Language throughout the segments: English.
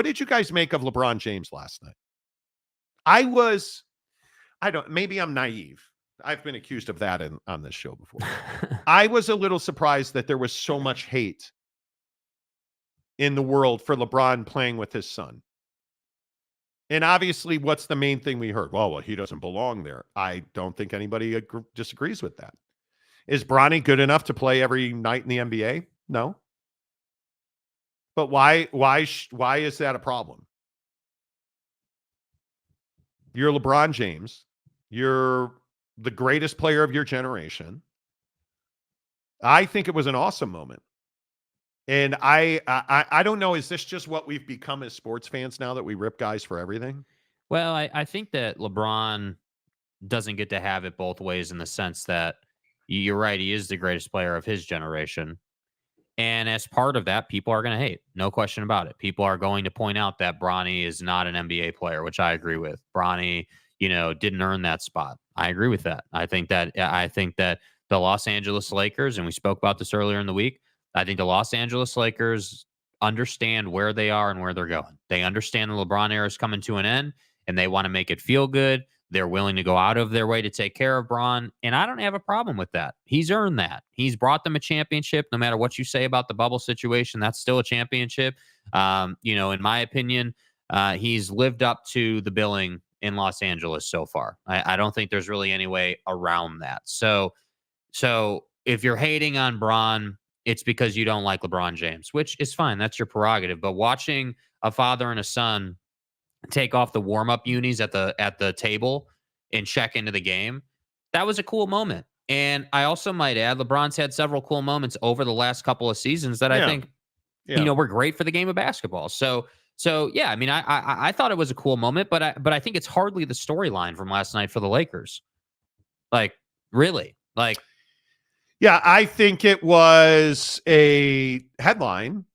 did you guys make of LeBron James last night? Maybe I'm naive. I've been accused of that on this show before. I was a little surprised that there was so much hate in the world for LeBron playing with his son. And obviously, what's the main thing we heard? Well, he doesn't belong there. I don't think anybody disagrees with that. Is Bronny good enough to play every night in the NBA? No. But why is that a problem? You're LeBron James. You're the greatest player of your generation. I think it was an awesome moment. And I don't know, is this just what we've become as sports fans now, that we rip guys for everything? Well, I think that LeBron doesn't get to have it both ways, in the sense that you're right, he is the greatest player of his generation. And as part of that, people are going to hate. No question about it. People are going to point out that Bronny is not an NBA player, which I agree with. Bronny, didn't earn that spot. I agree with that. I think that the Los Angeles Lakers, and we spoke about this earlier in the week, I think the Los Angeles Lakers understand where they are and where they're going. They understand the LeBron era is coming to an end, and they want to make it feel good. They're willing to go out of their way to take care of Bron, and I don't have a problem with that. He's earned that. He's brought them a championship. No matter what you say about the bubble situation, that's still a championship. In my opinion, he's lived up to the billing in Los Angeles so far. I don't think there's really any way around that. So if you're hating on Bron, it's because you don't like LeBron James, which is fine. That's your prerogative. But watching a father and a son take off the warm-up unis at the table and check into the game, that was a cool moment. And I also might add, LeBron's had several cool moments over the last couple of seasons that I think were great for the game of basketball. So yeah, I mean, I thought it was a cool moment, but I think it's hardly the storyline from last night for the Lakers. Like, really? Like, yeah, I think it was a headline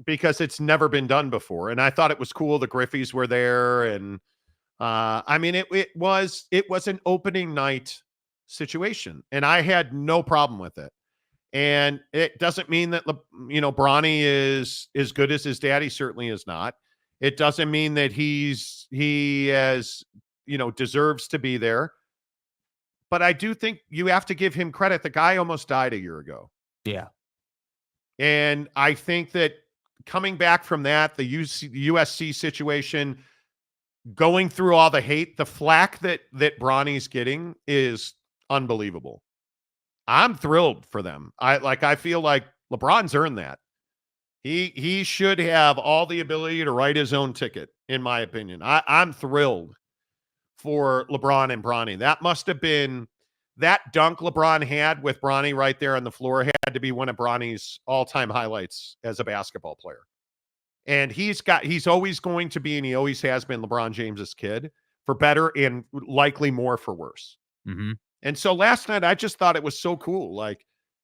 because it's never been done before. And I thought it was cool. The Griffies were there. And it was an opening night situation, and I had no problem with it. And it doesn't mean that, Bronny is as good as his dad. He certainly is not. It doesn't mean that he deserves to be there. But I do think you have to give him credit. The guy almost died a year ago. Yeah. And I think that coming back from that, the USC situation, going through all the hate, the flack that Bronny's getting is unbelievable. I'm thrilled for them. I feel like LeBron's earned that. He should have all the ability to write his own ticket, in my opinion. I'm thrilled for LeBron and Bronny. That must have been, that dunk LeBron had with Bronny right there on the floor had to be one of Bronny's all-time highlights as a basketball player. And he's always going to be, and he always has been, LeBron James's kid, for better and likely more for worse. Mm-hmm. And so last night, I just thought it was so cool.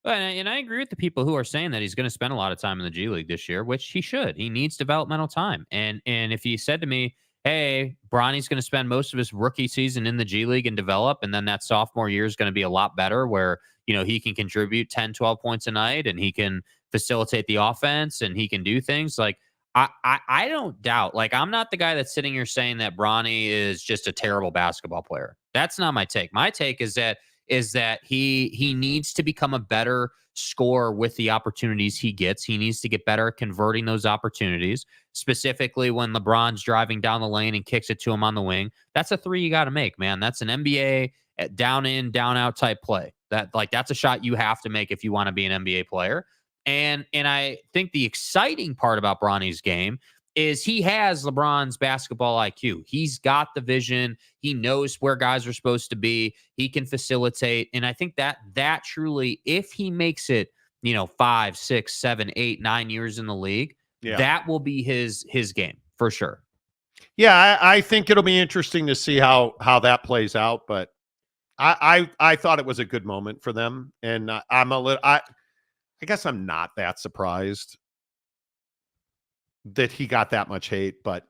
And I agree with the people who are saying that he's going to spend a lot of time in the G League this year, which he should. He needs developmental time. And if he said to me, hey, Bronny's going to spend most of his rookie season in the G League and develop, and then that sophomore year is going to be a lot better, where, he can contribute 10, 12 points a night, and he can facilitate the offense, and he can do things like, I don't doubt. Like, I'm not the guy that's sitting here saying that Bronny is just a terrible basketball player. That's not my take. My take is that he needs to become a better scorer with the opportunities he gets. He needs to get better at converting those opportunities, specifically when LeBron's driving down the lane and kicks it to him on the wing. That's a three you got to make, man. That's an NBA down in, down out type play. That's a shot you have to make if you want to be an NBA player. And I think the exciting part about Bronny's game is he has LeBron's basketball IQ. He's got the vision. He knows where guys are supposed to be. He can facilitate. And I think that truly, if he makes it, 5, 6, 7, 8, 9 years in the league, that will be his game for sure. Yeah, I think it'll be interesting to see how that plays out. But I thought it was a good moment for them. And I guess I'm not that surprised that he got that much hate, but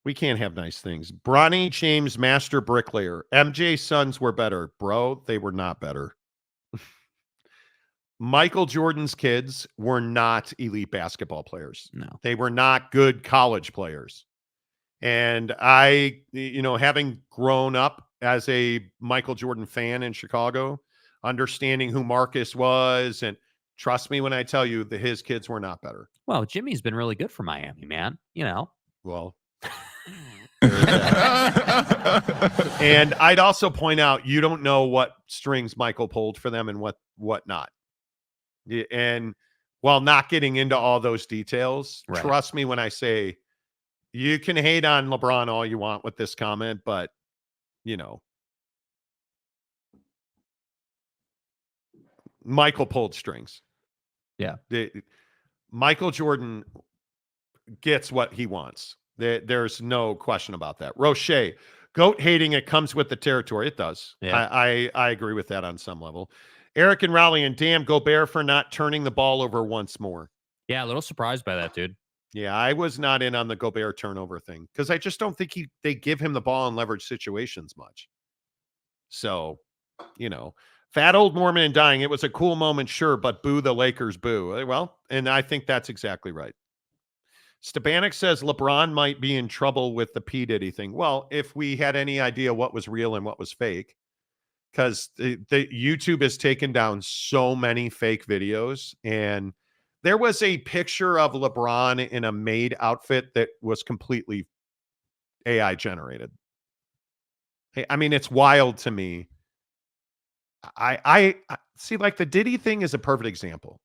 we can't have nice things. Bronny James, master bricklayer. MJ's sons were better. Bro, they were not better. Michael Jordan's kids were not elite basketball players. No. They were not good college players. And having grown up as a Michael Jordan fan in Chicago, understanding who Marcus was, and trust me when I tell you that his kids were not better. Well, Jimmy's been really good for Miami, man. Well, and I'd also point out, you don't know what strings Michael pulled for them and what not. And while not getting into all those details, Right. trust me when I say you can hate on LeBron all you want with this comment, but Michael pulled strings. Yeah. Michael Jordan gets what he wants. There's no question about that. Roche, goat hating, it comes with the territory. It does. Yeah. I agree with that on some level. Eric and Raleigh, and damn Gobert for not turning the ball over once more. Yeah, a little surprised by that, dude. Yeah, I was not in on the Gobert turnover thing because I just don't think they give him the ball in leverage situations much. So, fat old Mormon and dying. It was a cool moment, sure, but boo the Lakers, boo. Well, and I think that's exactly right. Stepanek says LeBron might be in trouble with the P. Diddy thing. Well, if we had any idea what was real and what was fake, because the YouTube has taken down so many fake videos, and there was a picture of LeBron in a maid outfit that was completely AI generated. Hey, I mean, it's wild to me. I see, like, the Diddy thing is a perfect example.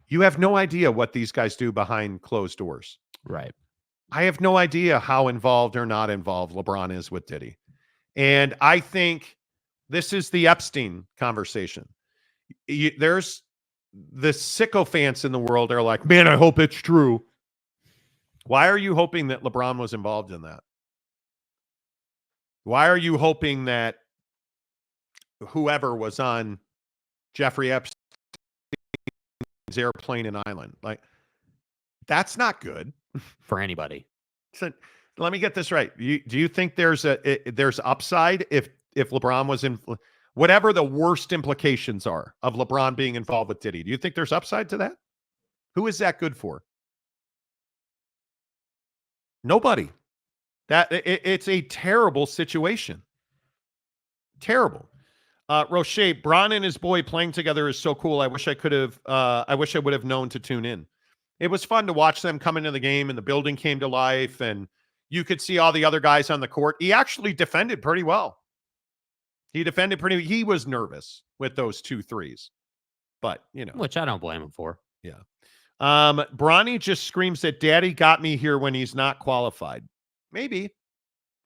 You have no idea what these guys do behind closed doors. Right. I have no idea how involved or not involved LeBron is with Diddy. And I think this is the Epstein conversation. There's the sycophants in the world are like, man, I hope it's true. Why are you hoping that LeBron was involved in that? Why are you hoping that whoever was on Jeffrey Epstein's airplane and island? Like, that's not good for anybody. So let me get this right. Do you think there's upside if LeBron was in, whatever the worst implications are of LeBron being involved with Diddy? Do you think there's upside to that? Who is that good for? Nobody. It's a terrible situation. Terrible. Roche, Bron and his boy playing together is so cool. I wish I would have known to tune in. It was fun to watch them come into the game, and the building came to life, and you could see all the other guys on the court. He actually defended pretty well. He was nervous with those 2 threes, but which I don't blame him for. Yeah. Bronny just screams that daddy got me here when he's not qualified. Maybe.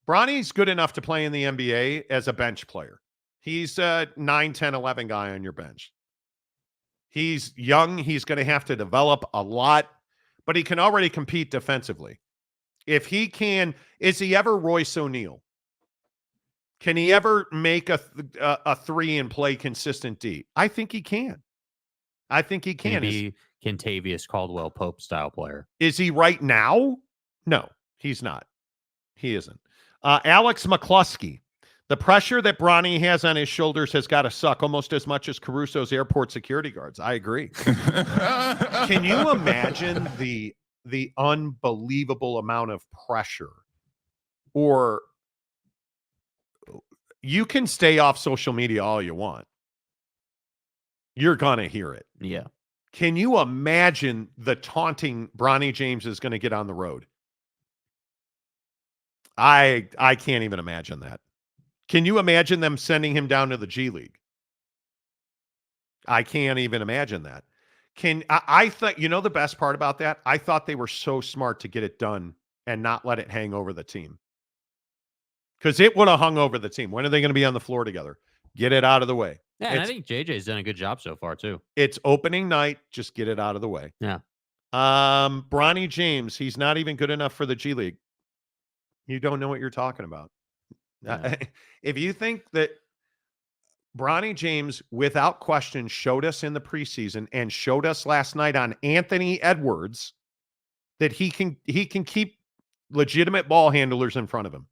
Bronny's good enough to play in the NBA as a bench player. He's a 9, 10, 11 guy on your bench. He's young. He's going to have to develop a lot, but he can already compete defensively. If he can, is he ever Royce O'Neal? Can he ever make a 3 and play consistent D? I think he can. Maybe Kentavious Caldwell Pope style player. Is he right now? No, he's not. He isn't. Alex McCluskey. The pressure that Bronny has on his shoulders has got to suck almost as much as Caruso's airport security guards. I agree. Can you imagine the unbelievable amount of pressure? Or you can stay off social media all you want. You're going to hear it. Yeah. Can you imagine the taunting Bronny James is going to get on the road? I can't even imagine that. Can you imagine them sending him down to the G League? I can't even imagine that. I thought, the best part about that? I thought they were so smart to get it done and not let it hang over the team. Because it would have hung over the team. When are they going to be on the floor together? Get it out of the way. Yeah, and I think JJ's done a good job so far, too. It's opening night. Just get it out of the way. Yeah. Bronny James, he's not even good enough for the G League. You don't know what you're talking about. Yeah. If you think that Bronny James, without question, showed us in the preseason and showed us last night on Anthony Edwards that he can keep legitimate ball handlers in front of him.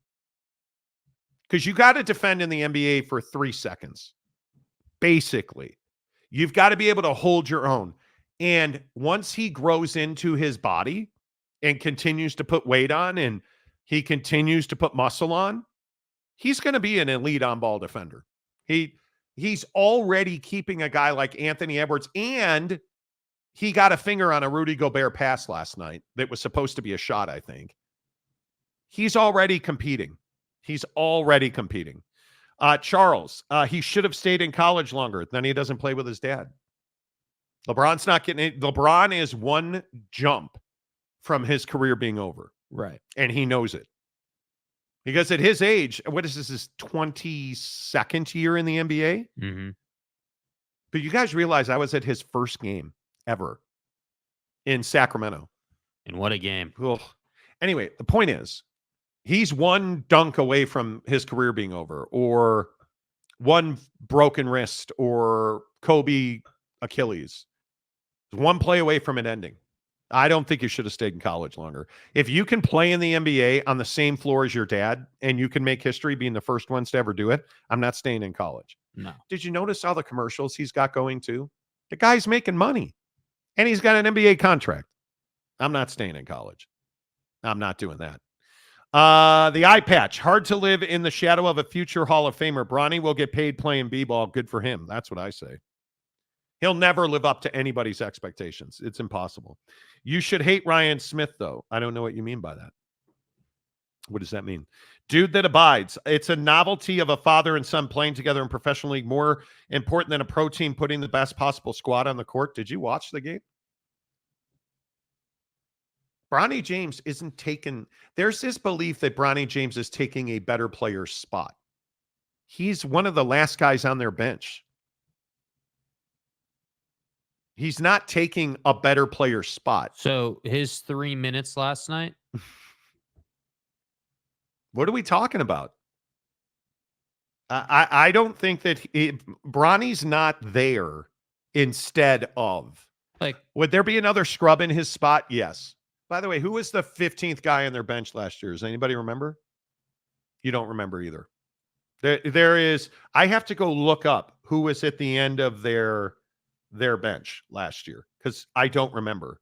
Because you got to defend in the NBA for 3 seconds. Basically. You've got to be able to hold your own. And once he grows into his body and continues to put weight on and he continues to put muscle on, he's going to be an elite on-ball defender. He's already keeping a guy like Anthony Edwards, and he got a finger on a Rudy Gobert pass last night that was supposed to be a shot, I think. He's already competing. Charles, he should have stayed in college longer. Then he doesn't play with his dad. LeBron's not getting it. LeBron is one jump from his career being over. Right. And he knows it. Because at his age, what is this, his 22nd year in the NBA? Mm-hmm. But you guys realize I was at his first game ever in Sacramento. And what a game. Ugh. Anyway, the point is, he's one dunk away from his career being over, or one broken wrist, or Kobe Achilles. One play away from it ending. I don't think you should have stayed in college longer. If you can play in the NBA on the same floor as your dad and you can make history being the first ones to ever do it, I'm not staying in college. No. Did you notice all the commercials he's got going too? The guy's making money and he's got an NBA contract. I'm not staying in college. I'm not doing that. The eye patch. Hard to live in the shadow of a future Hall of Famer. Bronny will get paid playing b-ball. Good for him. That's what I say. He'll never live up to anybody's expectations. It's impossible. You should hate Ryan Smith, though. I don't know what you mean by that. What does that mean? Dude that abides. It's a novelty of a father and son playing together in professional league. More important than a pro team putting the best possible squad on the court. Did you watch the game? Bronny James isn't taking. There's this belief that Bronny James is taking a better player's spot. He's one of the last guys on their bench. He's not taking a better player's spot. So his 3 minutes last night. What are we talking about? I don't think that Bronny's not there instead of. Like, would there be another scrub in his spot? Yes. By the way, who was the 15th guy on their bench last year? Does anybody remember? You don't remember either. There is. I have to go look up who was at the end of their bench last year because I don't remember,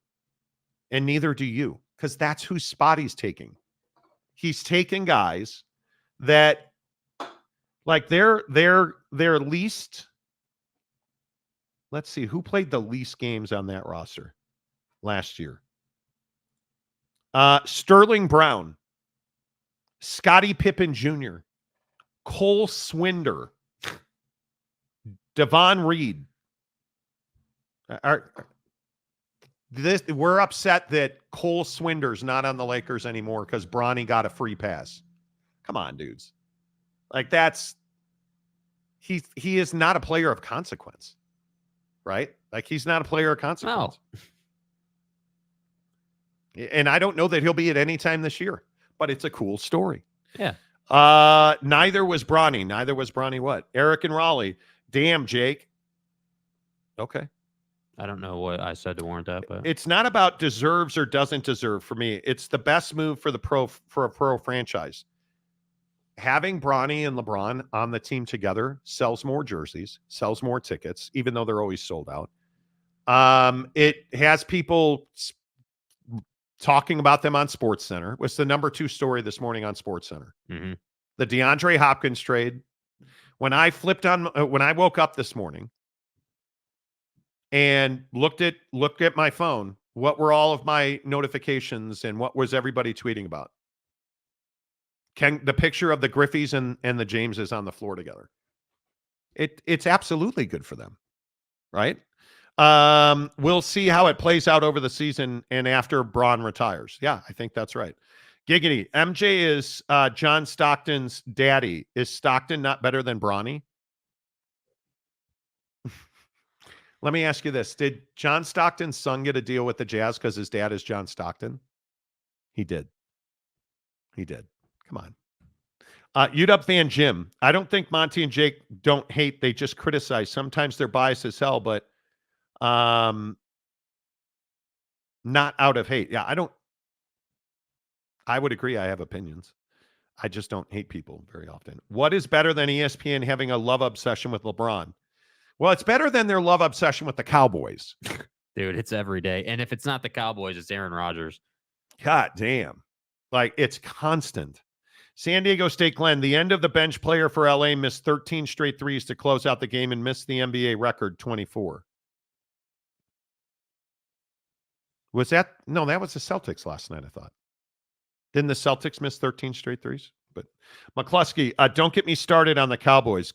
and neither do you, because that's whose spot he's taking. He's taking guys that, like, they're least. Let's see who played the least games on that roster last year. Sterling Brown, Scottie Pippen Jr., Cole Swinder, Devon Reed. We're upset that Cole Swinder's not on the Lakers anymore because Bronny got a free pass. Come on, dudes. Like, he is not a player of consequence, right? Like, he's not a player of consequence. No. And I don't know that he'll be at any time this year, but it's a cool story. Yeah. Neither was Bronny. Neither was Bronny what? Eric and Raleigh. Damn, Jake. Okay. I don't know what I said to warrant that, but it's not about deserves or doesn't deserve for me. It's the best move for a pro franchise. Having Bronny and LeBron on the team together sells more jerseys, sells more tickets, even though they're always sold out. It has people talking about them on SportsCenter. It was the number 2 story this morning on SportsCenter. Mm-hmm. The DeAndre Hopkins trade. When I woke up this morning and looked at my phone, what were all of my notifications and what was everybody tweeting about? The picture of the Griffeys and the Jameses on the floor together. It's absolutely good for them, right? We'll see how it plays out over the season and after Bron retires. Yeah, I think that's right. Giggity. MJ is John Stockton's daddy. Is Stockton not better than Bronny? Let me ask you this. Did John Stockton's son get a deal with the Jazz because his dad is John Stockton? He did. Come on. UW fan Jim. I don't think Monty and Jake don't hate. They just criticize. Sometimes they're biased as hell, but not out of hate. Yeah, I would agree. I have opinions. I just don't hate people very often. What is better than ESPN having a love obsession with LeBron? Well, it's better than their love obsession with the Cowboys. Dude, it's every day. And if it's not the Cowboys, it's Aaron Rodgers. God damn. Like, it's constant. San Diego State Glenn, the end of the bench player for LA, missed 13 straight threes to close out the game and missed the NBA record 24. Was that? No, that was the Celtics last night, I thought. Didn't the Celtics miss 13 straight threes? But McCluskey, don't get me started on the Cowboys.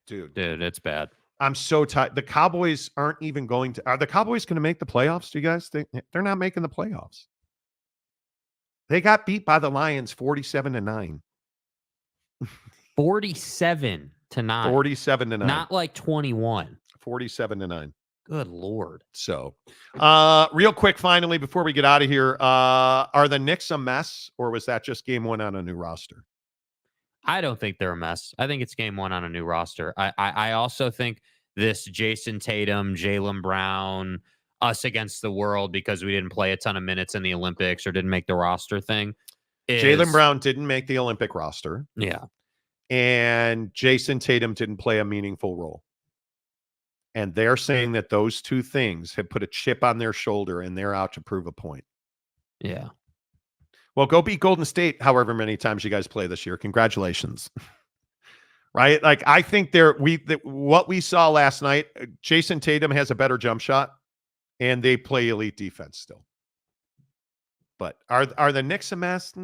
Dude, it's bad. I'm so tired. The Cowboys aren't even going to. Are the Cowboys going to make the playoffs? Do you guys think? They're not making the playoffs. They got beat by the Lions 47-9. 47-9. 47-9. Not like 21. 47-9. Good Lord. So, real quick, finally, before we get out of here, are the Knicks a mess, or was that just game one on a new roster? I don't think they're a mess. I think it's game one on a new roster. I also think this Jason Tatum, Jaylen Brown, us against the world because we didn't play a ton of minutes in the Olympics or didn't make the roster thing. Jaylen Brown didn't make the Olympic roster. Yeah. And Jason Tatum didn't play a meaningful role. And they're saying that those two things have put a chip on their shoulder and they're out to prove a point. Yeah. Well, go beat Golden State however many times you guys play this year. Congratulations. Right? Like, I think what we saw last night, Jason Tatum has a better jump shot and they play elite defense still. But are the Knicks a mess?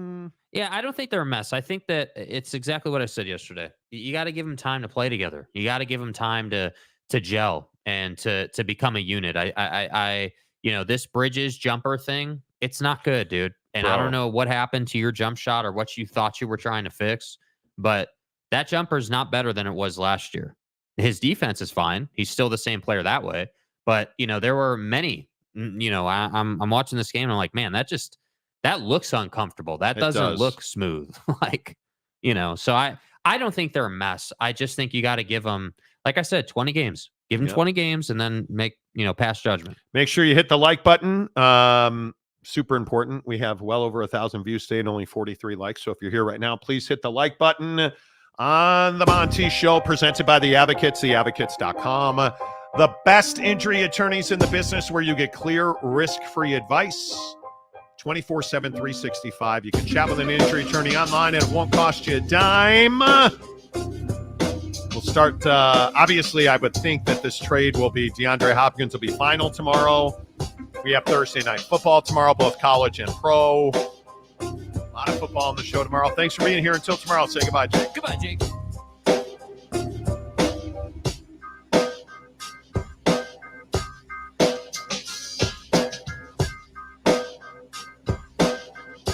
Yeah, I don't think they're a mess. I think that it's exactly what I said yesterday. You got to give them time to play together. You got to give them time to gel and to become a unit. I this Bridges jumper thing, it's not good, dude. And I don't know what happened to your jump shot or what you thought you were trying to fix, but that jumper is not better than it was last year. His defense is fine. He's still the same player that way. But, there were many, I'm watching this game and I'm like, man, that looks uncomfortable. That doesn't look smooth. So I don't think they're a mess. I just think you got to give them, like I said, 20 games. Give them 20 games and then pass judgment. Make sure you hit the like button. Super important. We have well over 1,000 views today and only 43 likes. So if you're here right now, please hit the like button on the Monty Show, presented by The Advocates, theadvocates.com. The best injury attorneys in the business, where you get clear, risk-free advice 24/7, 365. You can chat with an injury attorney online and it won't cost you a dime. We'll start, obviously, I would think that this trade will be DeAndre Hopkins will be final tomorrow. We have Thursday night football tomorrow, both college and pro. A lot of football on the show tomorrow. Thanks for being here. Until tomorrow, say goodbye, Jake. Goodbye, Jake.